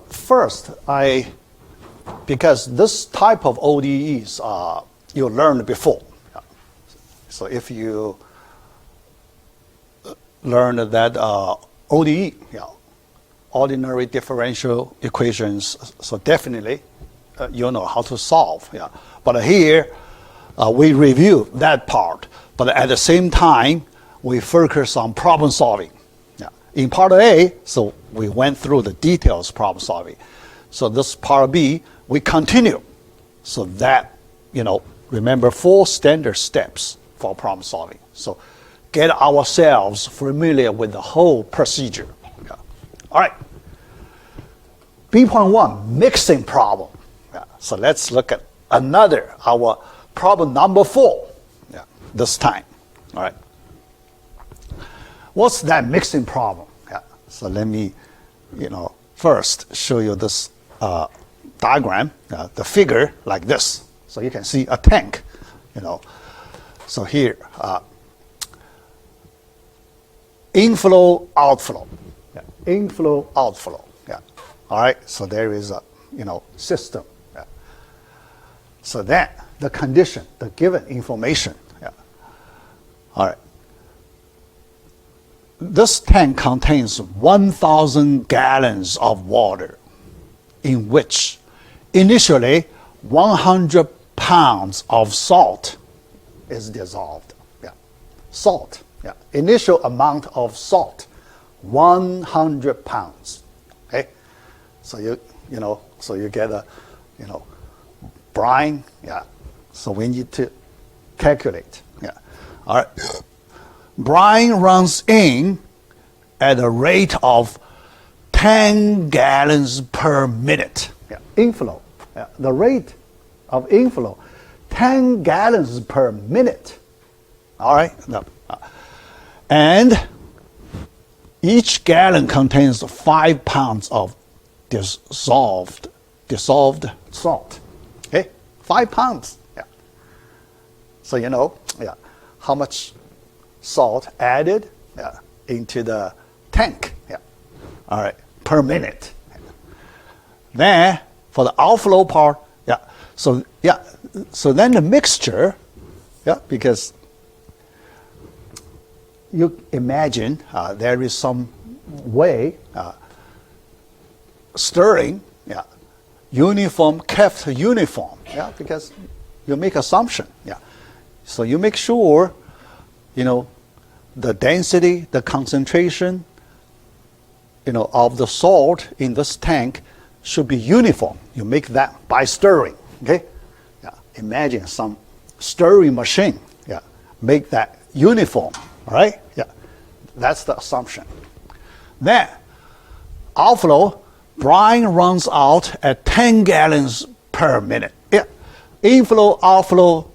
First, because this type of ODEs you learned before. So if you learned that ODE, ordinary differential equations, so definitely you know how to solve. But here we review that part, but at the same time we focus on problem solving. In part A, so we went through the details problem solving. So this part B, we continue. So that, remember 4 standard steps for problem solving. So get ourselves familiar with the whole procedure. All right. B.1, mixing problem. So let's look at our problem number 4 this time. All right. What's that mixing problem? So let me, first show you this diagram, the figure like this. So you can see a tank, So here, inflow, outflow, inflow, outflow. All right. So there is a, system. So that the condition, the given information. All right. This tank contains 1,000 gallons of water, in which initially 100 pounds of salt is dissolved. Salt. Initial amount of salt, 100 pounds. Okay. So you get a, brine. So we need to calculate. All right. Brine runs in at a rate of 10 gallons per minute. Inflow. The rate of inflow, 10 gallons per minute. All right. And each gallon contains 5 pounds of dissolved salt. Okay, 5 pounds. So how much salt added into the tank. All right, per minute. Then for the outflow part, so then the mixture, because you imagine there is some way stirring, uniform, kept uniform, because you make assumption, So you make sure, the density, the concentration, of the salt in this tank should be uniform. You make that by stirring, okay? Imagine some stirring machine, make that uniform, all right? That's the assumption. Then, outflow, brine runs out at 10 gallons per minute. Inflow, outflow,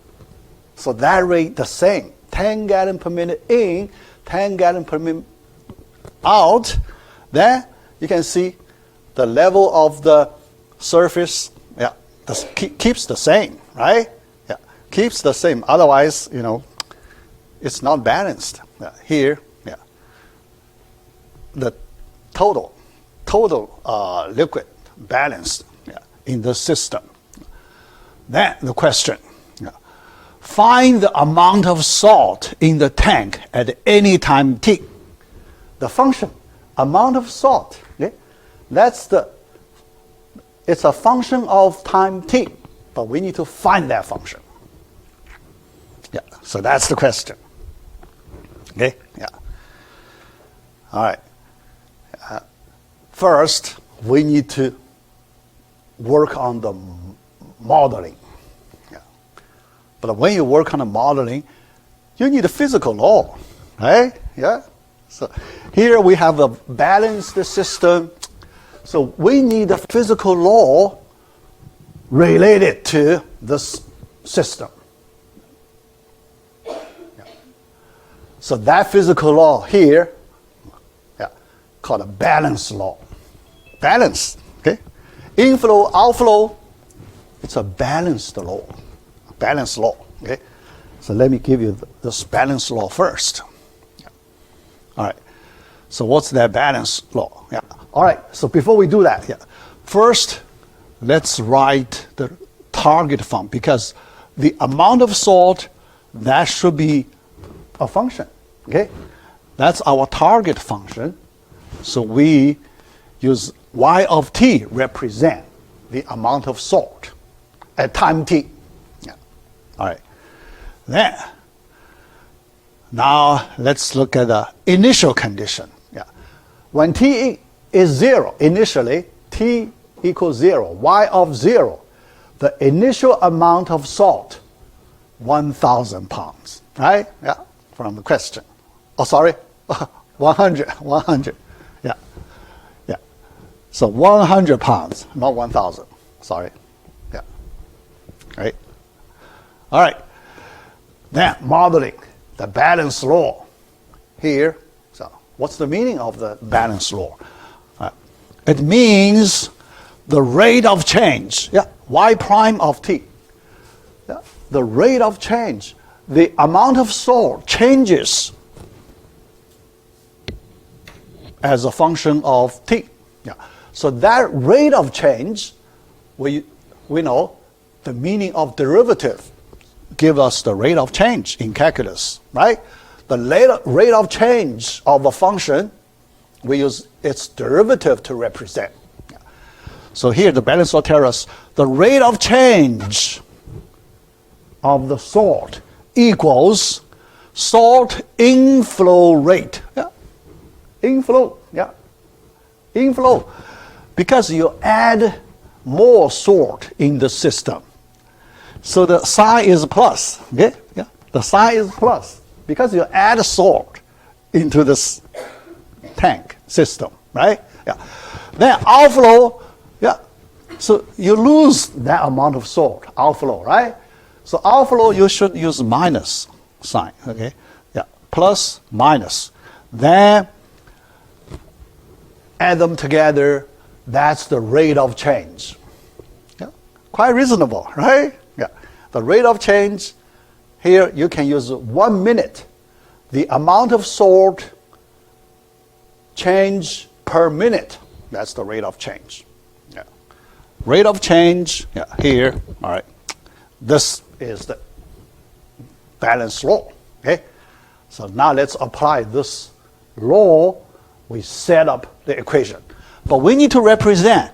so that rate the same. 10 gallons per minute in, 10 gallons per minute out. Then you can see the level of the surface, keeps the same, right? Keeps the same. Otherwise, it's not balanced. Here, the total liquid balanced in the system. Then the question. Find the amount of salt in the tank at any time t. The function, amount of salt, it's a function of time t, but we need to find that function. So that's the question. Okay, All right. First, we need to work on the modeling. But when you work on the modeling, you need a physical law, right? So here we have a balanced system. So we need a physical law related to this system. So that physical law here, called a balance law. Balance, okay? Inflow, outflow, it's a balanced law. Balance law, okay? So let me give you this balance law first. All right. So what's that balance law? All right, so before we do that, first let's write the target function, because the amount of salt, that should be a function, okay? That's our target function. So we use y of t represent the amount of salt at time t. Yeah. All right. Then, now let's look at the initial condition. Yeah. When t is 0, initially, t equals 0, y of 0, the initial amount of salt, 1,000 pounds, right? Yeah, from the question. Oh, sorry, 100, yeah, yeah. So 100 pounds, not 1,000, sorry, yeah, right? All right, then modeling the balance law here. So what's the meaning of the balance law? It means the rate of change, yeah, y prime of t. Yeah, the rate of change, the amount of salt changes as a function of t. Yeah. So that rate of change, we know the meaning of derivative give us the rate of change in calculus, right? The rate of change of a function, we use its derivative to represent. So here the balance law tells us the rate of change of the salt equals salt inflow rate. Yeah. Inflow, yeah. Inflow. Because you add more salt in the system. So the sign is plus. Okay? Yeah. The sign is plus. Because you add salt into this tank system, right? Yeah. Then outflow, yeah. So you lose that amount of salt, outflow, right? So outflow, you should use minus sign, okay? Yeah, plus, minus. Then add them together, that's the rate of change. Yeah, quite reasonable, right? Yeah, the rate of change, here you can use 1 minute. The amount of salt change per minute, that's the rate of change. Yeah. Rate of change, yeah, here, all right. This is the balance law, okay? So now let's apply this law. We set up the equation. But we need to represent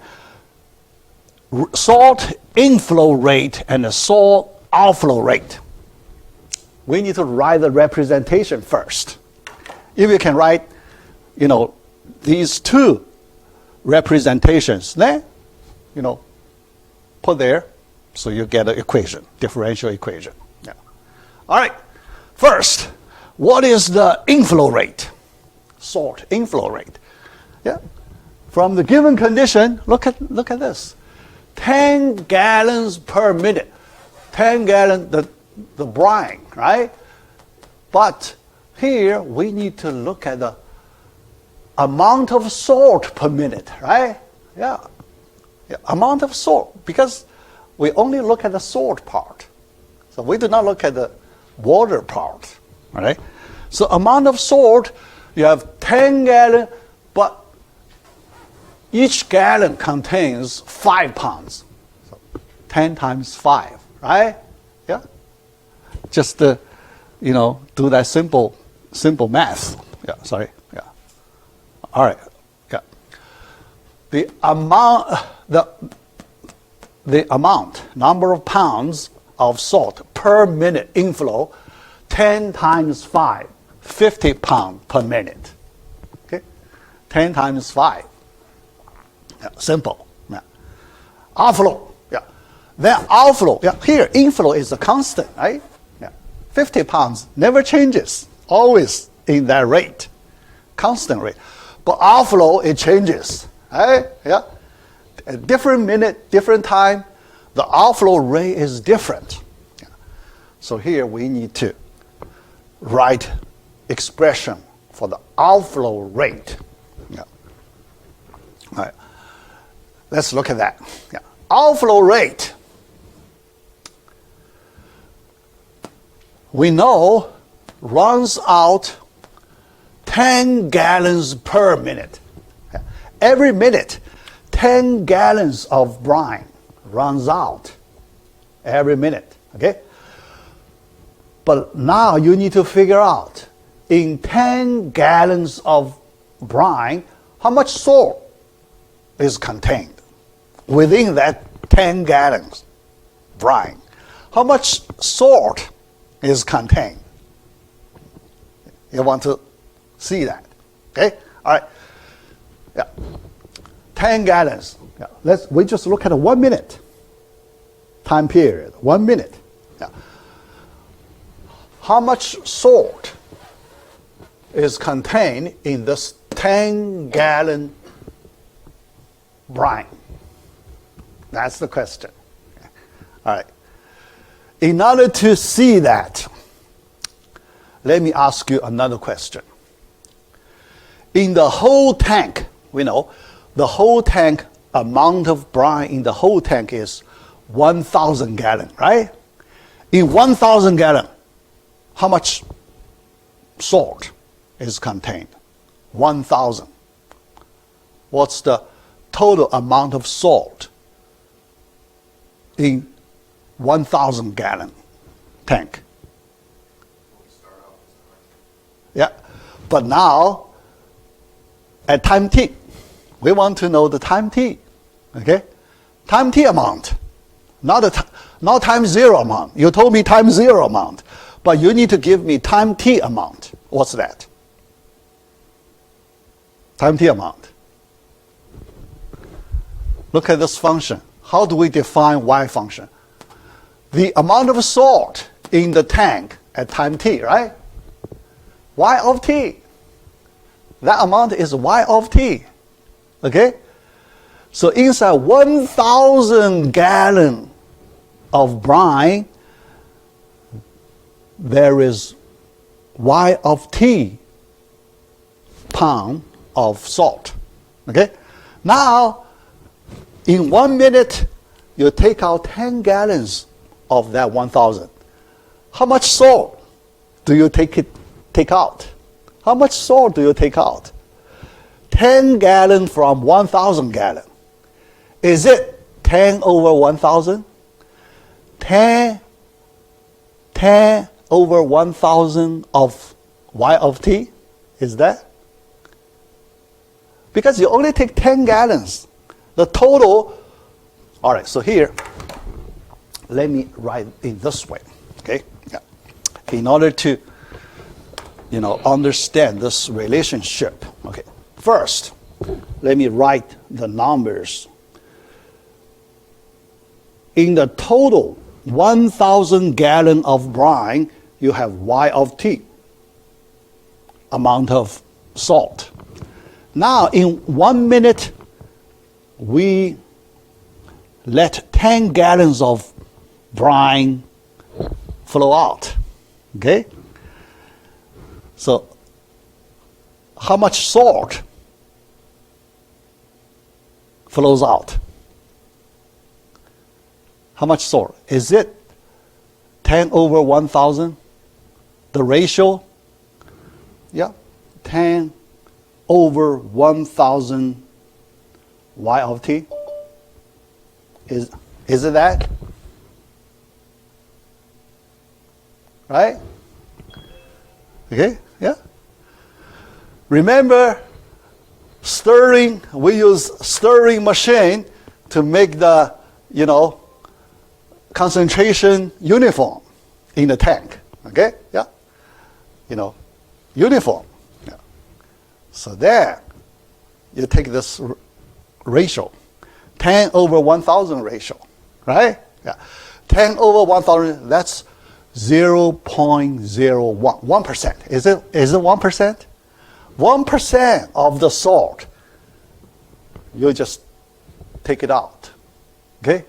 salt inflow rate and the salt outflow rate. We need to write the representation first. If you can write, these two representations, then, put there, so you get an equation, differential equation. Yeah. All right. First, what is the inflow rate? Salt inflow rate. Yeah. From the given condition, look at this. 10 gallons per minute. 10 gallons, the brine, right? But here we need to look at the amount of salt per minute, right? Yeah. Amount of salt, because we only look at the salt part. So we do not look at the water part, all right? So amount of salt, you have 10 gallons, but each gallon contains 5 pounds. So 10 times 5, right? Yeah? Just, do that simple math. Yeah, sorry. Yeah. All right. Yeah. The amount, number of pounds of salt per minute inflow, 10 times 5, 50 pounds per minute. Okay? 10 times 5. Yeah, simple. Yeah. Outflow. Yeah. Then outflow. Yeah. Here, inflow is a constant, right? Yeah. 50 pounds never changes. Always in that rate. Constant rate. But outflow, it changes. Right? Yeah. A different minute, different time, the outflow rate is different. Yeah. So here we need to write expression for the outflow rate. Yeah. All right. Let's look at that. Yeah. Outflow rate. We know runs out 10 gallons per minute. every minute, 10 gallons of brine runs out every minute, okay? But now you need to figure out, in 10 gallons of brine, how much salt is contained within that 10 gallons brine. How much salt is contained? You want to see that, okay? All right, yeah, 10 gallons. Yeah. We just look at 1 minute time period, 1 minute. Yeah. How much salt is contained in this 10-gallon brine? That's the question. All right. In order to see that, let me ask you another question. In the whole tank, we know the whole tank amount of brine in the whole tank is 1,000 gallon, right? In 1,000 gallon, how much salt is contained? 1,000. What's the total amount of salt in 1,000 gallon tank? Yeah, but now at time t, we want to know the time t, okay? Time t amount, not time zero amount. You told me time zero amount, but you need to give me time t amount. What's that? Time t amount. Look at this function. How do we define y function? The amount of salt in the tank at time t, right? Y of t. That amount is y of t. Okay? So inside 1,000 gallon of brine, there is y of t pound of salt. Okay? Now, in 1 minute, you take out 10 gallons of that 1,000. How much salt do you take out? How much salt do you take out? 10 gallon from 1,000 gallon. Is it 10 over 1,000? 10 over 1,000 of y of t? Is that? Because you only take 10 gallons. The total, all right, so here, let me write in this way, okay? Yeah. In order to, understand this relationship, okay? First, let me write the numbers. In the total 1,000 gallon of brine, you have y of t, amount of salt. Now, in 1 minute, we let 10 gallons of brine flow out, okay? So, how much salt flows out? How much salt? Is it 10 over 1,000? The ratio? Yeah, 10 over 1,000 y of t. Is it that? Right? Okay, yeah. Remember, stirring, we use stirring machine to make the, concentration uniform in the tank. Okay, yeah. Uniform. Yeah. So there, you take this ratio, 10 over 1,000 ratio, right? Yeah. 10 over 1,000, that's 0.01, 1%. Is it 1%? 1% of the salt, you just take it out, okay?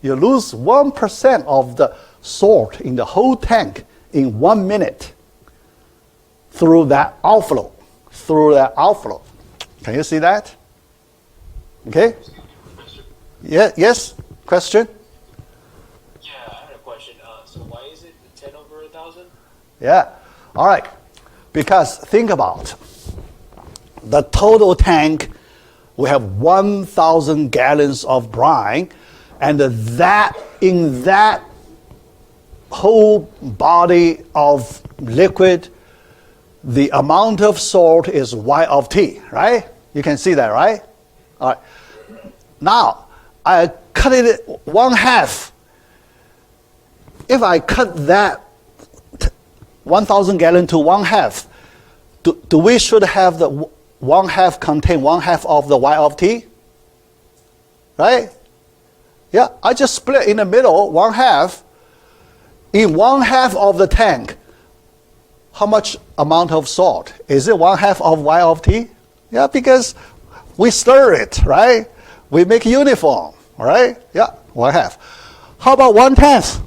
You lose 1% of the salt in the whole tank in 1 minute through that outflow, Can you see that? Okay? Yeah, yes? Question? Yeah, I had a question. So why is it 10 over 1,000? Yeah. All right. Because think about the total tank we have 1,000 gallons of brine, and that in that whole body of liquid, the amount of salt is Y of T, right? You can see that, right? All right. Now, I cut it 1/2. If I cut that 1,000 gallon to 1/2, do we should have the 1/2 contain 1/2 of the Y of T? Right? Yeah, I just split in the middle, 1/2. In 1/2 of the tank, how much amount of salt? Is it 1/2 of Y of T? Yeah, because we stir it, right? We make uniform, right? Yeah, 1/2. How about 1/10?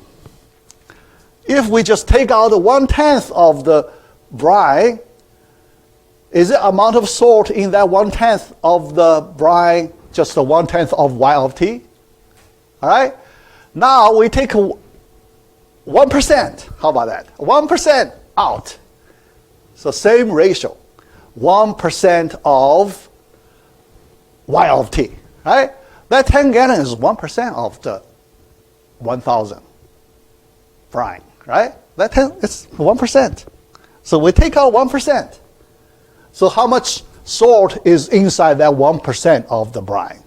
If we just take out 1/10 of the brine, is the amount of salt in that 1/10 of the brine just the 1/10 of Y of T? All right? Now we take 1%. How about that? 1% out. So same ratio. 1% of Y of T. Right? That 10 gallon is 1% of the 1,000 brine. Right? It's 1%. So we take out 1%. So how much salt is inside that 1% of the brine?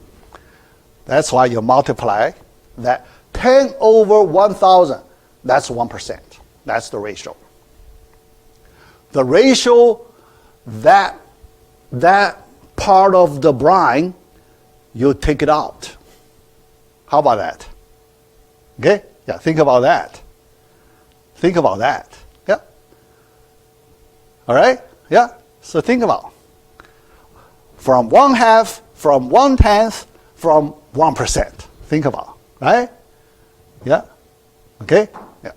That's why you multiply that 10 over 1,000. That's 1%. That's the ratio. The ratio, that part of the brine, you take it out. How about that? Okay? Yeah, think about that. Think about that. Yeah. All right? Yeah. So think about. From 1/2, from 1/10, from 1%. Think about. Right? Yeah. Okay? Yeah.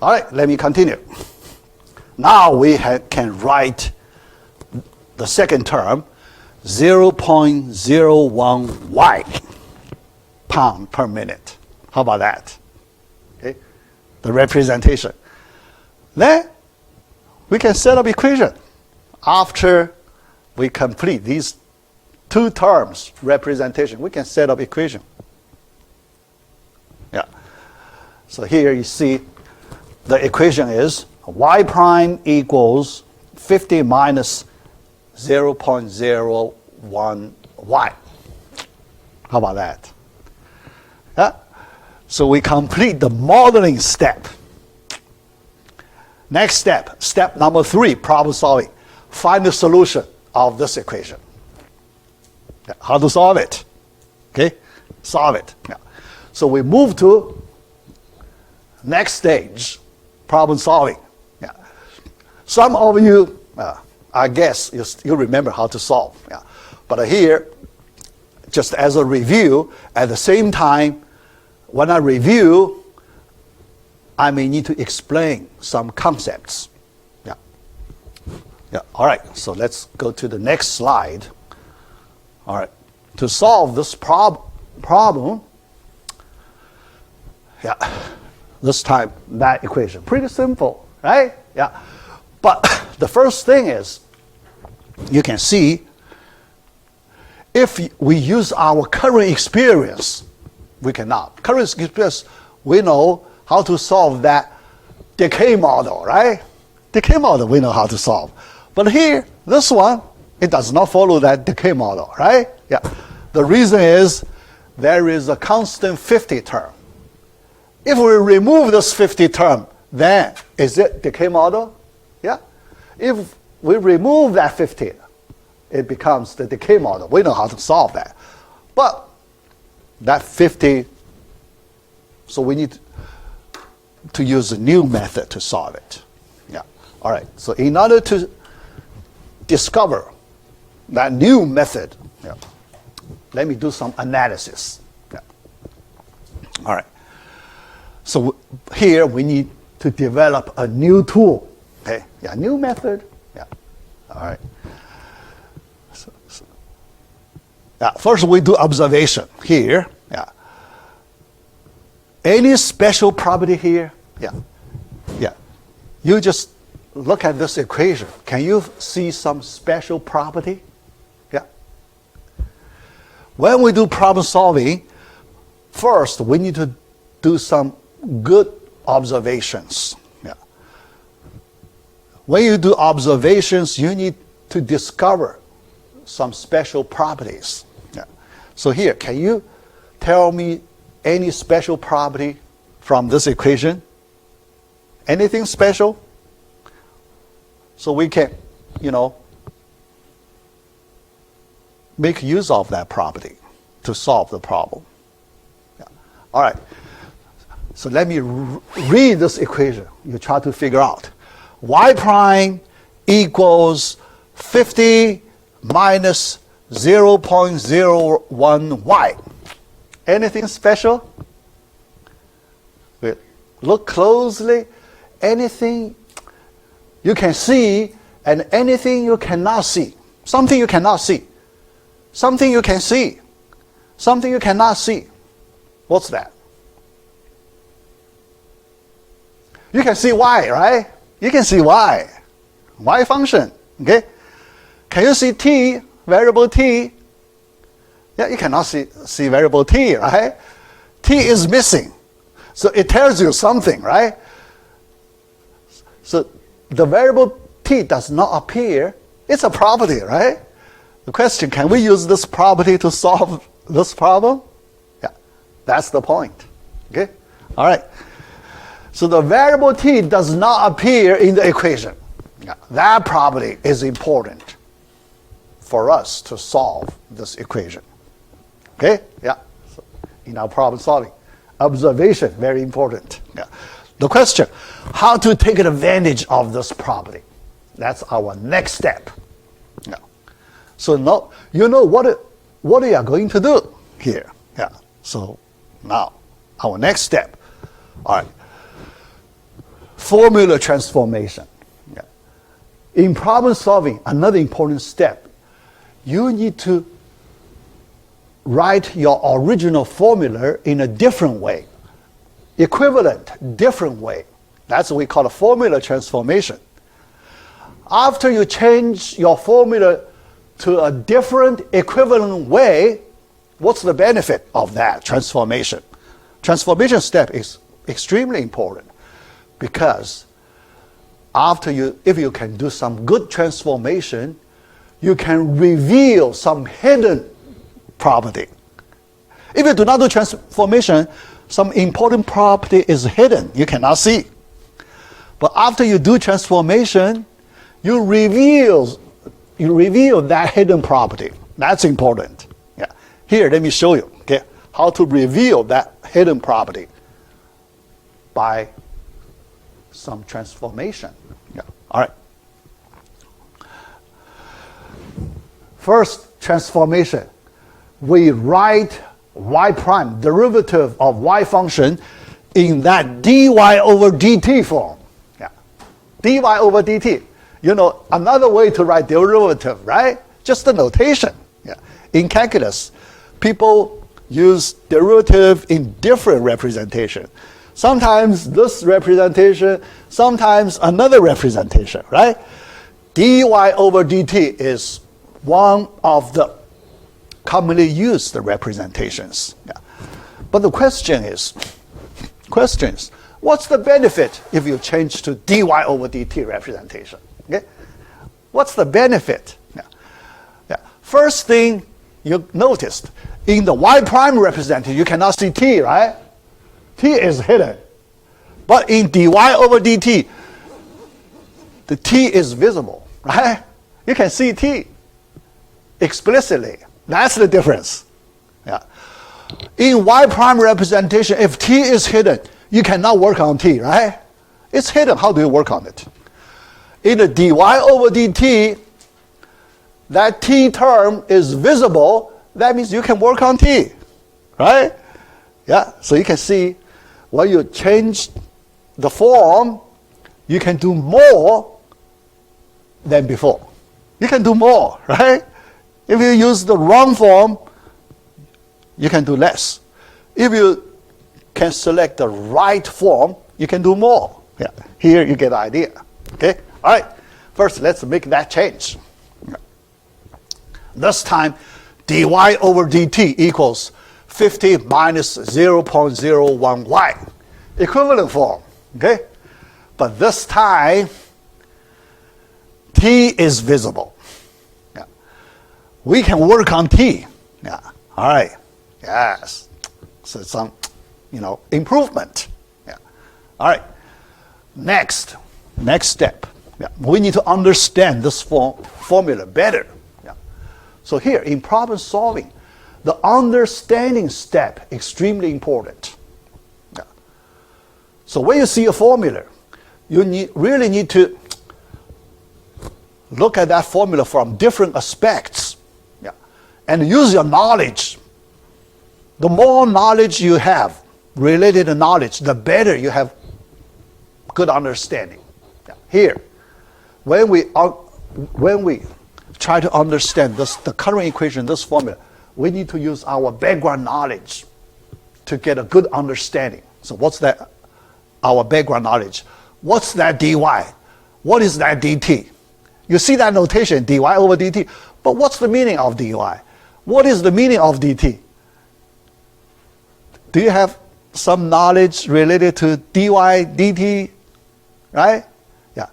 All right, let me continue. Now we can write the second term, 0.01 Y pound per minute. How about that? Okay? The representation. Then we can set up equation. After we complete these two terms representation, we can set up equation. Yeah. So here you see the equation is Y prime equals 50 minus 0.01 Y. How about that? Yeah. So we complete the modeling step. Next step, step number 3, problem solving. Find the solution of this equation. Yeah. How to solve it? Okay, solve it. Yeah. So we move to next stage, problem solving. Yeah. Some of you, I guess, you remember how to solve. Yeah. But here, just as a review, at the same time, when I review, I may need to explain some concepts. Yeah. Yeah. All right. So let's go to the next slide. All right. To solve this problem, yeah, this time that equation. Pretty simple, right? Yeah. But the first thing is, you can see, if we use our current experience, we cannot. Current experience, we know how to solve that decay model, right? Decay model, we know how to solve. But here, this one, it does not follow that decay model, right? Yeah. The reason is there is a constant 50 term. If we remove this 50 term, then is it decay model? Yeah. If we remove that 50, it becomes the decay model. We know how to solve that. But that 50, so we need to use a new method to solve it. Yeah. All right. So in order to discover that new method, yeah, let me do some analysis. Yeah. All right. So here we need to develop a new tool. Okay. Yeah. New method. Yeah. All right. Yeah. First we do observation here. Yeah. Any special property here? Yeah. Yeah. You just look at this equation. Can you see some special property? Yeah. when we do problem solving, first we need to do some good observations. Yeah. When you do observations, you need to discover some special properties. Yeah. So here, can you tell me any special property from this equation? Anything special? So we can, make use of that property to solve the problem. Yeah. All right. So let me read this equation. You try to figure out. Y prime equals 50 minus 0.01y. Anything special? Look closely. Anything you can see and anything you cannot see. Something you cannot see. Something you can see. Something you cannot see. What's that? You can see y, right? You can see y. Y function. Okay? Can you see t, variable t? Yeah, you cannot see variable t, right? T is missing. So it tells you something, right? So the variable t does not appear. It's a property, right? The question, can we use this property to solve this problem? Yeah, that's the point. Okay? All right. So the variable t does not appear in the equation. Yeah, that property is important for us to solve this equation. Okay? Yeah. So in our problem solving, observation, very important. Yeah. The question, how to take advantage of this property? That's our next step. Yeah. So now you know what we are going to do here. Yeah. So now our next step. All right. Formula transformation. Yeah. In problem solving, another important step, you need to write your original formula in a different way. Equivalent, different way. That's what we call a formula transformation. After you change your formula to a different equivalent way, what's the benefit of that transformation? Transformation step is extremely important because if you can do some good transformation, you can reveal some hidden property. If you do not do transformation, some important property is hidden. You cannot see. But after you do transformation, you reveal that hidden property. That's important. Yeah. Here, let me show you how to reveal that hidden property by some transformation. Yeah. All right. First transformation, we write y prime, derivative of y function, in that dy over dt form. Yeah. Dy over dt. Another way to write derivative, right? Just the notation. Yeah. In calculus, people use derivative in different representation. Sometimes this representation, sometimes another representation, right? Dy over dt is one of the commonly used representations. Yeah. But the question is, what's the benefit if you change to dy over dt representation? Okay? What's the benefit? Yeah. Yeah. First thing you noticed, in the y prime representation, you cannot see t, right? T is hidden. But in dy over dt, the t is visible, right? You can see t explicitly. That's the difference. Yeah. In y prime representation, if t is hidden, you cannot work on t, right? It's hidden. How do you work on it? In the dy over dt, that t term is visible. That means you can work on t, right? Yeah. So you can see when you change the form, you can do more than before. You can do more, right? If you use the wrong form, you can do less. If you can select the right form, you can do more. Yeah. Here you get the idea. Okay? All right. First, let's make that change. This time, dy dy over dt equals 50 minus 0.01y. Equivalent form, okay? But this time, t is visible. Yeah. We can work on t. Yeah. All right. Yes. So some, improvement. Yeah. All right. Next step. Yeah. We need to understand this formula better. Yeah. So here in problem solving, the understanding step extremely important. Yeah. So when you see a formula, you really need to look at that formula from different aspects, yeah, and use your knowledge. The more knowledge you have, related knowledge, the better you have good understanding. Yeah. Here, when we try to understand the current equation, this formula, we need to use our background knowledge to get a good understanding. So what's that? Our background knowledge. What's that dy? What is that dt? You see that notation, dy over dt, but what's the meaning of dy? What is the meaning of dt? Do you have some knowledge related to dy, dt, right? Yeah.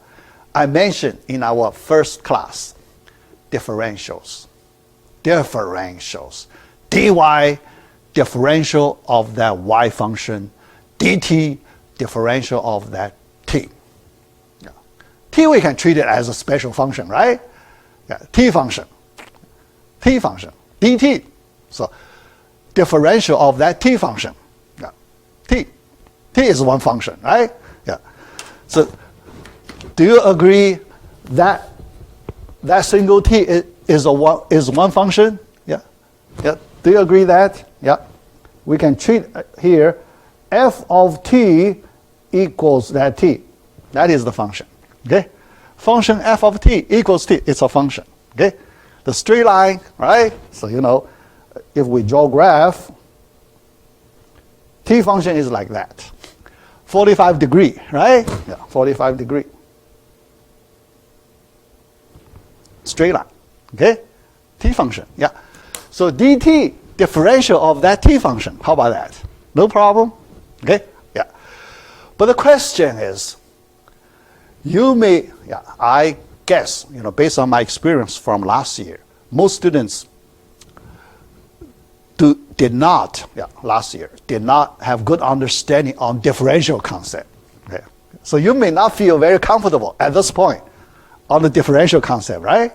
I mentioned in our first class, differentials. Dy, differential of that y function. Dt, differential of that t. Yeah. T we can treat it as a special function, right? Yeah. T function. Dt. So differential of that t function. Yeah. T is one function, right? Yeah. So do you agree that that single t is one function? Yeah. Yeah. Do you agree that? Yeah. We can treat here f of t equals that t. That is the function. Okay? Function f of t equals t. It's a function. Okay? The straight line, right? So if we draw graph, t function is like that. 45 degree, right? Yeah, 45 degree. Straight line. Okay? T function. Yeah. So dt, differential of that t function. How about that? No problem? Okay? Yeah. But the question is, I guess, based on my experience from last year, most students did not have good understanding on differential concept. Okay? So you may not feel very comfortable at this point on the differential concept, right?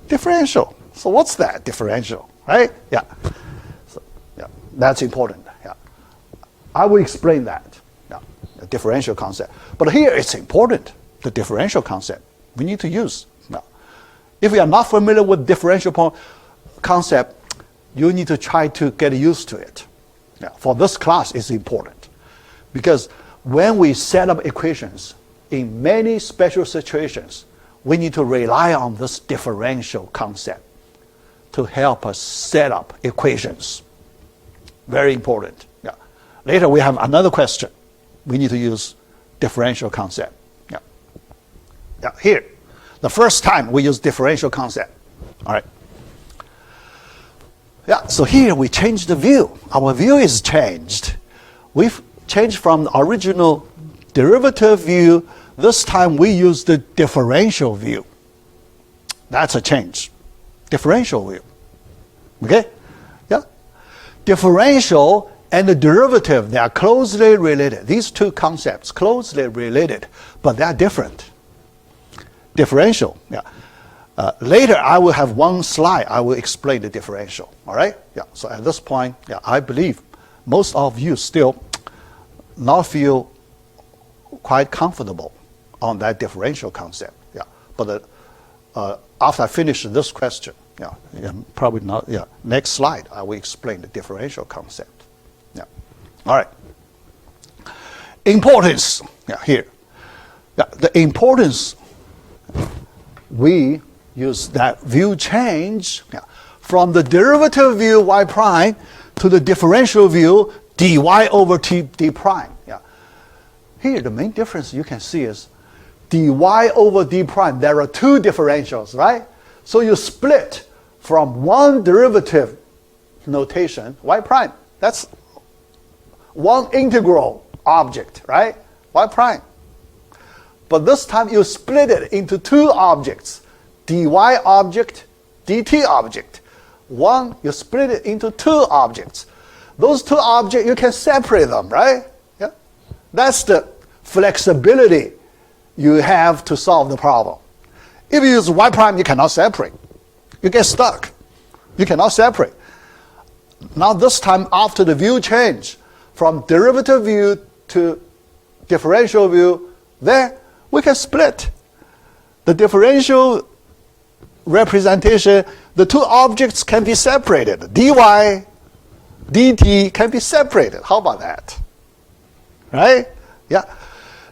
Differential. So what's that differential, right? Yeah. So yeah, that's important. Yeah. I will explain that. Yeah. The differential concept. But here it's important, the differential concept we need to use. Now, if you are not familiar with differential concept, you need to try to get used to it. Yeah. For this class, it's important. Because when we set up equations, in many special situations, we need to rely on this differential concept to help us set up equations. Very important. Yeah. Later we have another question. We need to use differential concept. Yeah. Yeah. Here, the first time we use differential concept. All right. Yeah. So here we change the view. Our view is changed. We've changed from the original derivative view. This time we use the differential view. That's a change. Differential view. Okay? Yeah? Differential and the derivative, they are closely related. These two concepts, closely related, but they are different. Differential. Yeah. Later, I will have one slide. I will explain the differential. All right? Yeah. So at this point, yeah, I believe most of you still not feel quite comfortable on that differential concept. Yeah. But after I finish this question, yeah, probably not. Yeah. Next slide, I will explain the differential concept. Yeah. All right. Importance. Yeah. Here. Yeah. The importance. We use that view change, yeah, from the derivative view y prime to the differential view dy over d prime. Yeah. Here, the main difference you can see is dy over d prime. There are two differentials, right? So you split from one derivative notation, y prime. That's one integral object, right? Y prime. But this time you split it into two objects, dy object, dt object. One, you split it into two objects. Those two objects, you can separate them, right? Yeah. That's the flexibility you have to solve the problem. If you use y prime, you cannot separate. You get stuck. You cannot separate. Now this time, after the view change from derivative view to differential view, there we can split. The differential representation, the two objects can be separated. dy, dt can be separated. How about that? Right? Yeah.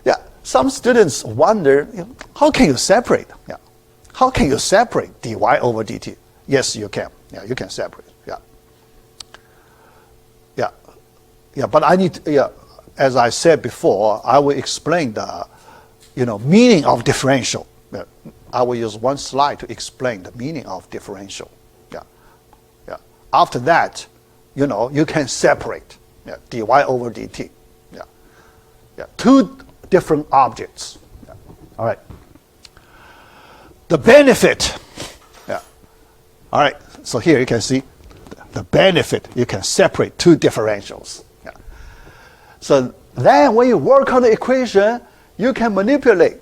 Yeah. Some students wonder, how can you separate? Yeah. How can you separate dy over dt? Yes, you can. Yeah, you can separate. Yeah. Yeah. Yeah, but I need to, yeah, as I said before, I will explain the meaning of differential. Yeah. I will use one slide to explain the meaning of differential. Yeah. Yeah. After that, you can separate dy over dt. Yeah. Yeah. Two different objects. Yeah. All right. The benefit. Yeah. All right. So here you can see the benefit. You can separate two differentials. Yeah. So then when you work on the equation, you can manipulate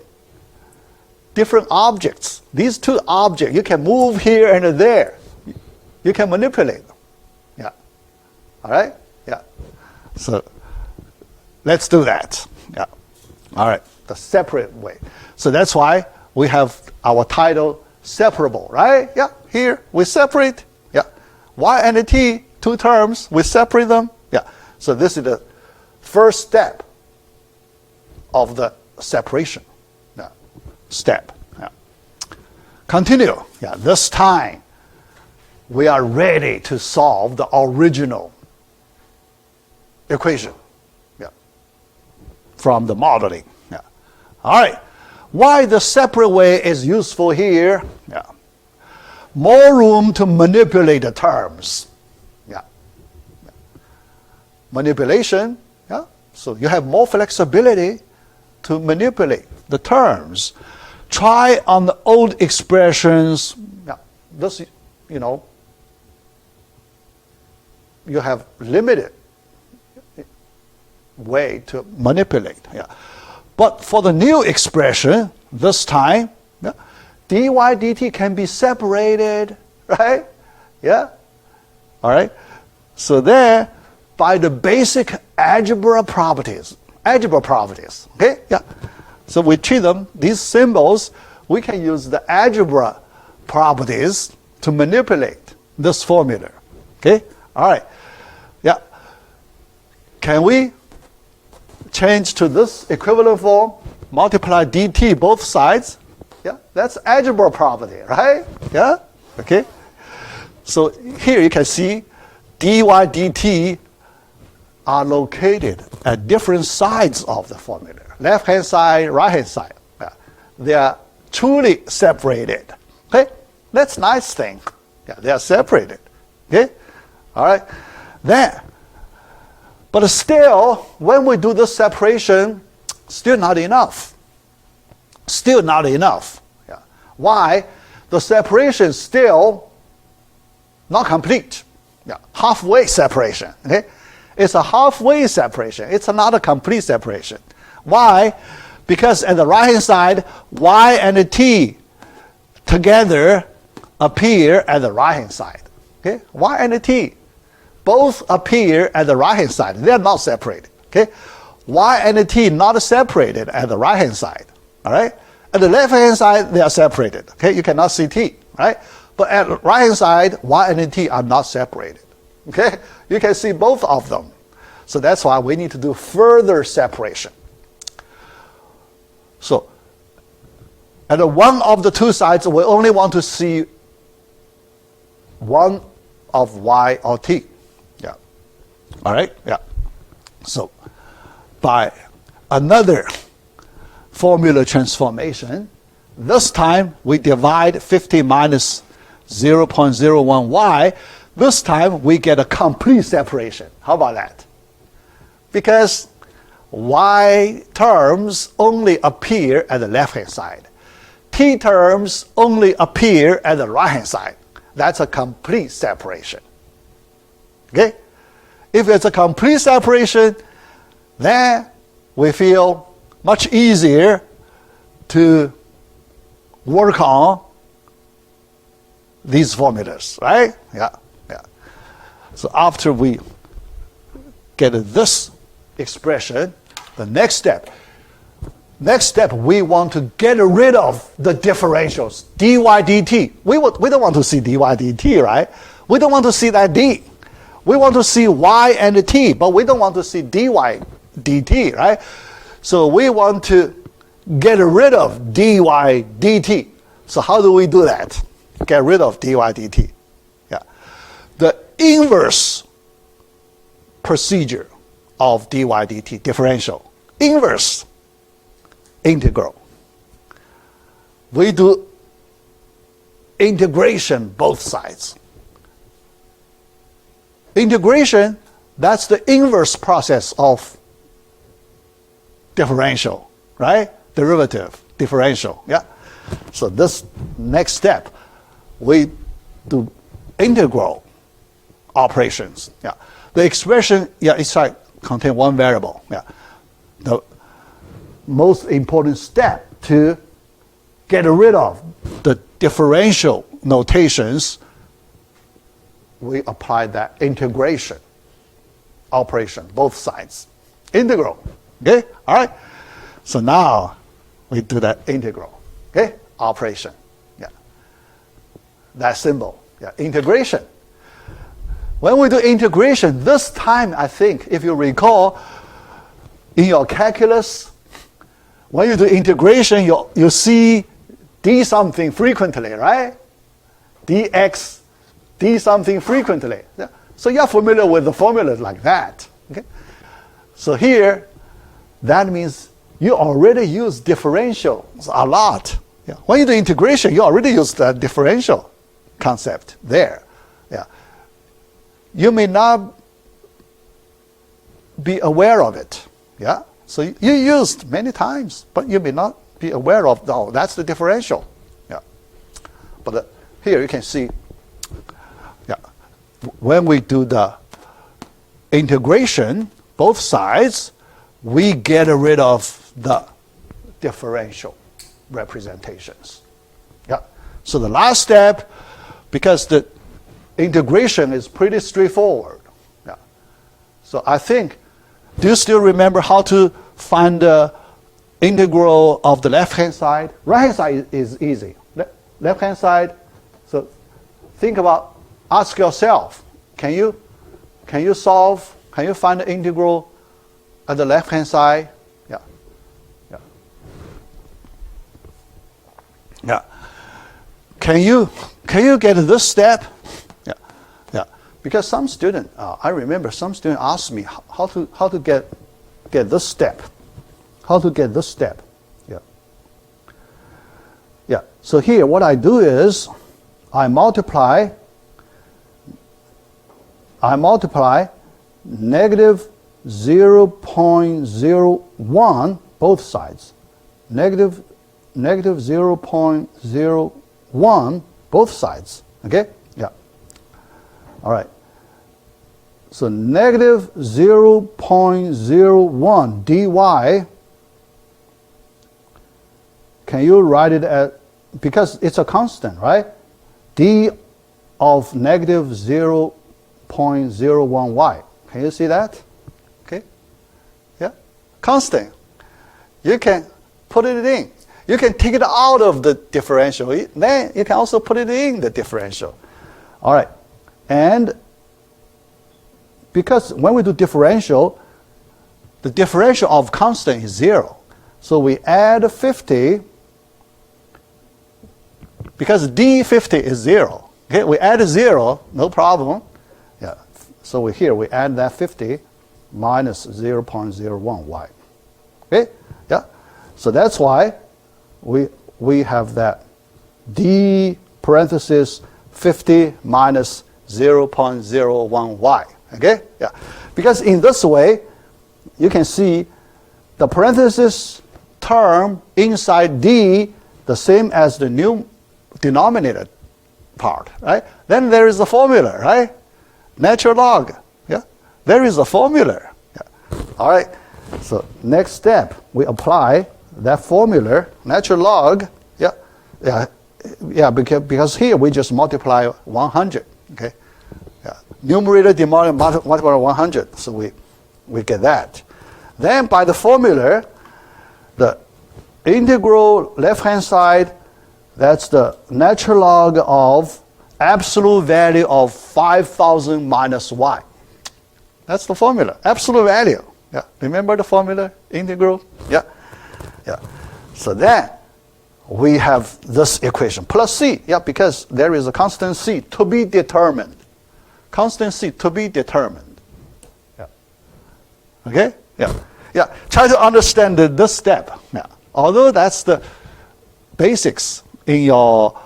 different objects. These two objects, you can move here and there. You can manipulate them. Yeah. All right? Yeah. So let's do that. Yeah. All right. The separate way. So that's why we have our title separable, right? Yeah. Here we separate. Yeah. Y and t, two terms, we separate them. Yeah. So this is the first step of the separation step. Yeah. Continue. Yeah. This time we are ready to solve the original equation. Yeah. From the modeling. Yeah. All right. Why the separate way is useful here? Yeah. More room to manipulate the terms. Yeah. Yeah. Manipulation. Yeah. So you have more flexibility to manipulate the terms. Try on the old expressions. Yeah. This, you have limited way to manipulate. Yeah. But for the new expression, this time, yeah, dy dt can be separated, right? Yeah. All right. So there, by the basic algebra properties. Okay. Yeah. So we treat them, these symbols, we can use the algebra properties to manipulate this formula. Okay? All right. Yeah. Can we change to this equivalent form? Multiply dt both sides. Yeah, that's algebra property, right? Yeah? Okay. So here you can see dy dt are located at different sides of the formula. Left-hand side, right-hand side. Yeah. They are truly separated. Okay? That's a nice thing. Yeah, they are separated. Okay? All right? Then, but still, when we do this separation, still not enough. Still not enough. Yeah. Why? The separation is still not complete. Yeah. Halfway separation. Okay? It's a halfway separation. It's not a complete separation. Why? Because at the right-hand side, y and t together appear at the right-hand side. Okay? Y and t both appear at the right-hand side. They are not separated. Okay? Y and t not separated at the right-hand side. All right? At the left-hand side, they are separated. Okay? You cannot see t. Right? But at the right-hand side, y and t are not separated. Okay? You can see both of them. So that's why we need to do further separation. So, at one of the two sides, we only want to see one of y or t. Yeah. All right? Yeah. So, by another formula transformation, this time we divide 50 minus 0.01y, this time we get a complete separation. How about that? Because y terms only appear at the left-hand side. T terms only appear at the right-hand side. That's a complete separation. Okay? If it's a complete separation, then we feel much easier to work on these formulas, right? Yeah. So after we get this expression, the next step, we want to get rid of the differentials, dy dt. We don't want to see dy dt, right? We don't want to see that d. We want to see y and t, but we don't want to see dy dt, right? So we want to get rid of dy dt. So how do we do that? Get rid of dy dt. Yeah. The inverse procedure of dy dt, differential, inverse integral. We do integration both sides. Integration, that's the inverse process of differential, right? Derivative, differential, yeah? So this next step, we do integral operations, yeah? The expression, yeah, it's like contain one variable, yeah? The most important step to get rid of the differential notations, we apply that integration operation, both sides. Integral, okay? All right? So now we do that integral, okay? Operation, yeah. That symbol, yeah, integration. When we do integration, this time I think, if you recall, in your calculus, when you do integration, you see d something frequently, right? dx, d something frequently. Yeah. So you're familiar with the formulas like that. Okay? So here, that means you already use differentials a lot. Yeah. When you do integration, you already use the differential concept there. Yeah. You may not be aware of it. Yeah. So you used many times, but you may not be aware of, oh, that's the differential. Yeah. But here you can see, yeah, when we do the integration, both sides, we get rid of the differential representations. Yeah. So the last step, because the integration is pretty straightforward. Yeah. So I think, do you still remember how to find the integral of the left-hand side? Right-hand side is easy. Left-hand side, so think about, ask yourself, can you solve, can you find the integral at the left-hand side? Yeah. Yeah. Yeah. Can you get this step? Yeah. Yeah. Because some student, I remember some student asked me how to get this step. How to get this step. Yeah. Yeah. So here what I do is I multiply negative 0.01 both sides. Negative 0.01 both sides. Okay? Yeah. All right. So negative 0.01 dy, can you write it as, because it's a constant, right? D of negative 0.01y. Can you see that? Okay? Yeah? Constant. You can put it in. You can take it out of the differential. Then you can also put it in the differential. All right. And because when we do differential, the differential of constant is 0. So we add 50, because d50 is 0. Okay, we add 0, no problem. Yeah. So we add that 50 minus 0.01y. Okay? Yeah. So that's why we have that d parenthesis 50 minus 0.01y. Okay? Yeah. Because in this way, you can see the parenthesis term inside D the same as the new denominator part, right? Then there is a formula, right? Natural log. Yeah. There is a formula. Yeah. All right. So next step, we apply that formula, natural log. Yeah. Yeah. Yeah, because here we just multiply 100. Okay. Yeah. Numerator, denominator, multiply 100. So we get that. Then by the formula, the integral left-hand side, that's the natural log of absolute value of 5,000 minus y. That's the formula, absolute value. Yeah. Remember the formula, integral? Yeah. Yeah. So then we have this equation, plus c. Yeah, because there is a constant c to be determined. Constant c to be determined. Yeah. Okay? Yeah. Yeah. Try to understand this step. Yeah. Although that's the basics in your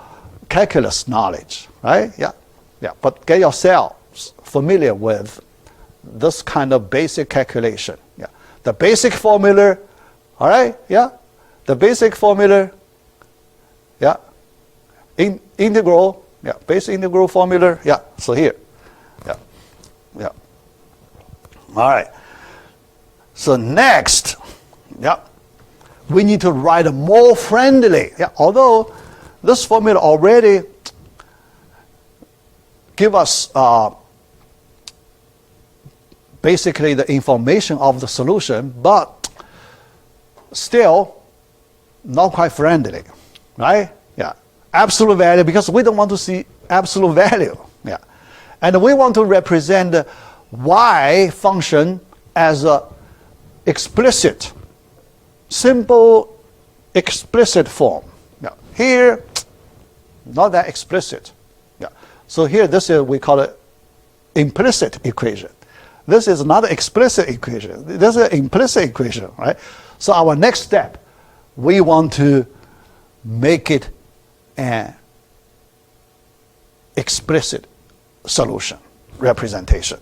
calculus knowledge, right? Yeah. Yeah. But get yourselves familiar with this kind of basic calculation. Yeah. The basic formula, all right? Yeah. The basic formula, yeah. Integral, yeah. Basic integral formula, yeah. So here, yeah. Yeah. All right. So next, yeah, we need to write more friendly. Yeah, although this formula already give us basically the information of the solution, but still not quite friendly, right? Yeah, absolute value, because we don't want to see absolute value. Yeah, and we want to represent the y function as a explicit, simple, explicit form. Yeah. Here, not that explicit. Yeah. So here, this is, we call it implicit equation. This is not an explicit equation. This is an implicit equation, right? So our next step, we want to make it an explicit solution, representation.